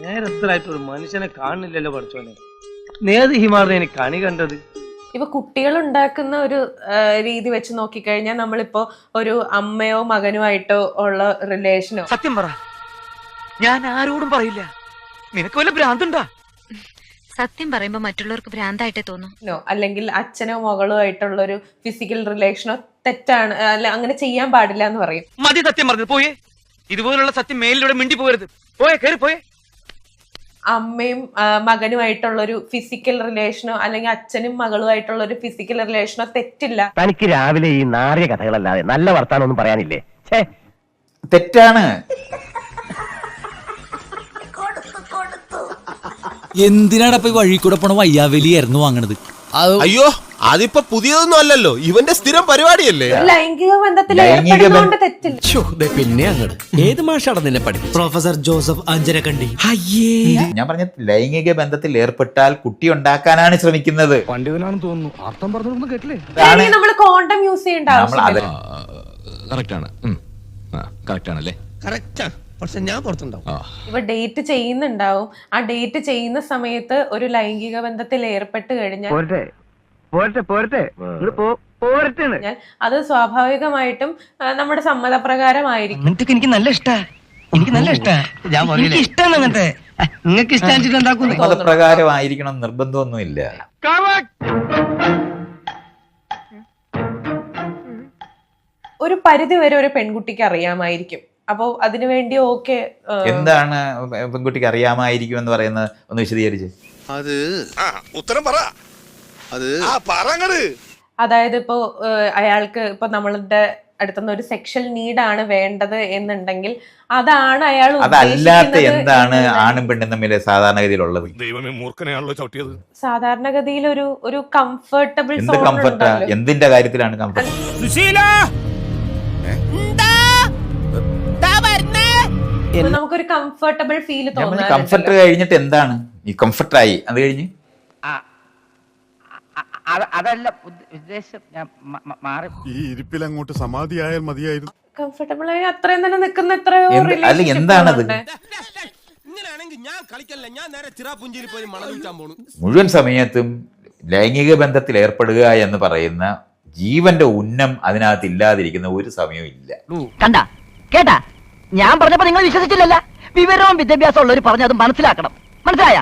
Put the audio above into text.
നേരത്തിലായിട്ട് ഒരു മനുഷ്യനെ കാണുന്നില്ലല്ലോ പഠിച്ചോനെ. നേത് ഹിമാറിനെ കണി കണ്ടത്. ഇപ്പൊ കുട്ടികൾ ഉണ്ടാക്കുന്ന ഒരു രീതി വെച്ച് നോക്കിക്കഴിഞ്ഞാൽ നമ്മളിപ്പോ ഒരു അമ്മയോ മകനുമായിട്ടോ ഉള്ള റിലേഷനോ. സത്യം പറ, ഞാൻ ആരോടും പറയില്ല. നിനക്ക് വല്ല ഭ്രാന്തുണ്ടാ? സത്യം പറയുമ്പോ മറ്റുള്ളവർക്ക് ഭ്രാന്തായിട്ടേ തോന്നും. അല്ലെങ്കിൽ അച്ഛനോ മകളോ ആയിട്ടുള്ള ഒരു ഫിസിക്കൽ റിലേഷനോ തെറ്റാണ്, അല്ല അങ്ങനെ ചെയ്യാൻ പാടില്ല എന്ന് പറയും. മതി സത്യം പറഞ്ഞത്, പോയേ. ഇതുപോലുള്ള സത്യം മേലിലൂടെ മിണ്ടി പോകരുത്. പോയേ, കയറി പോയേ. അമ്മയും മകനുമായിട്ടുള്ള ഒരു ഫിസിക്കൽ റിലേഷനോ അല്ലെങ്കിൽ അച്ഛനും മകളുമായിട്ടുള്ള ഒരു ഫിസിക്കൽ റിലേഷനോ തെറ്റില്ല. തനിക്ക് രാവിലെ ഈ നാറിയ കഥകളല്ലാതെ നല്ല വർത്താനം ഒന്നും പറയാനില്ലേ? തെറ്റാണ്. എന്തിനാണ് വഴി കൂടെ പോണ വയ്യാവലിയായിരുന്നു വാങ്ങണത്? അയ്യോ, അതിപ്പോ പുതിയതൊന്നും അല്ലല്ലോ, ഇവന്റെ സ്ഥിരം പരിപാടിയല്ലേ. ലൈംഗിക ബന്ധത്തിൽ ഏർപ്പെടുന്നതുകൊണ്ട് തെറ്റില്ല. പിന്നെ അങ്ങോട്ട് ഏത് മാഷാണ് നിന്നെ പഠിപ്പിച്ചത്? Professor Joseph Anjarakandy. ഞാൻ പറഞ്ഞ ലൈംഗിക ബന്ധത്തിൽ ഏർപ്പെട്ടാൽ കുട്ടി ഉണ്ടാക്കാനാണ് ശ്രമിക്കുന്നത്. പണ്ഡിതനാണെന്ന് തോന്നുന്നു. അർത്ഥം പറഞ്ഞൊന്നും കേട്ടില്ലേ? നമ്മൾ കോണ്ടം യൂസ് ചെയ്യേണ്ട ആവശ്യമില്ല. പക്ഷെ ഞാൻ പുറത്തുണ്ടാവും. ഇവ ഡേറ്റ് ചെയ്യുന്നുണ്ടാവും. ആ ഡേറ്റ് ചെയ്യുന്ന സമയത്ത് ഒരു ലൈംഗിക ബന്ധത്തിൽ ഏർപ്പെട്ട് കഴിഞ്ഞാൽ അത് സ്വാഭാവികമായിട്ടും നമ്മുടെ സമ്മതപ്രകാരമായിരിക്കും. എനിക്ക് നല്ല ഇഷ്ടാ, എനിക്ക് നല്ല ഇഷ്ടാ. നിങ്ങൾക്ക് സമ്മതപ്രകാരമായിരിക്കണം നിർബന്ധമൊന്നുമില്ല. ഒരു പരിധി വരെ ഒരു പെൺകുട്ടിക്ക് അറിയാമായിരിക്കും. അപ്പൊ അതിനുവേണ്ടി ഓക്കെ. എന്താണ് പെൺകുട്ടിക്ക് അറിയാമായിരിക്കും എന്ന് പറയുന്നത്? ഒന്ന് വിശദീകരിച്ച്. അത് ഉത്തരം പറ. അത് അതായത് ഇപ്പോ അയാൾക്ക് ഇപ്പൊ നമ്മളുടെ അടുത്തുനിന്ന് ഒരു സെക്ഷൽ നീഡാണ് വേണ്ടത് എന്നുണ്ടെങ്കിൽ അതാണ് അയാൾ അതല്ലാത്ത എന്താണ് ആണും പെണ്ണും തമ്മിൽ സാധാരണഗതിയിലുള്ളത്? ദൈവമേ, മൂർഖനെയാണല്ലോ ചവിട്ടിയത്. സാധാരണഗതിയിൽ ഒരു കംഫർട്ടബിൾ എന്ത് കംഫർട്ടാ? എന്തിന്റെ കാര്യത്തിലാണ് കംഫർട്ട്? നമുക്കൊരു കംഫർട്ടബിൾ ഫീൽ തോന്നുന്നു. കംഫർട്ട് കഴിഞ്ഞിട്ട് എന്താണ് ഈ കംഫർട്ടായി? അത് കഴിഞ്ഞ് അതല്ല ഉദ്ദേശം. ഈ ഇരിപ്പിൽ അങ്ങോട്ട് സമാധിയായാൽ മതിയായിരുന്നു. കംഫർട്ടബിൾ ആയി അത്രയും തന്നെ നിൽക്കുന്ന എത്രയോ അല്ല, എന്താണത്? മുഴുവൻ സമയത്തും ലൈംഗിക ബന്ധത്തിൽ ഏർപ്പെടുക എന്ന് പറയുന്ന ജീവന്റെ ഉന്നം അതിനകത്ത് ഇല്ലാതിരിക്കുന്ന ഒരു സമയവും ഇല്ല. കണ്ട കേട്ടാ, ഞാൻ പറഞ്ഞപ്പോ നിങ്ങൾ വിശ്വസിച്ചില്ലല്ല. വിവരവും വിദ്യാഭ്യാസം ഉള്ളവർ പറഞ്ഞത് മനസ്സിലാക്കണം. മനസ്സിലായ?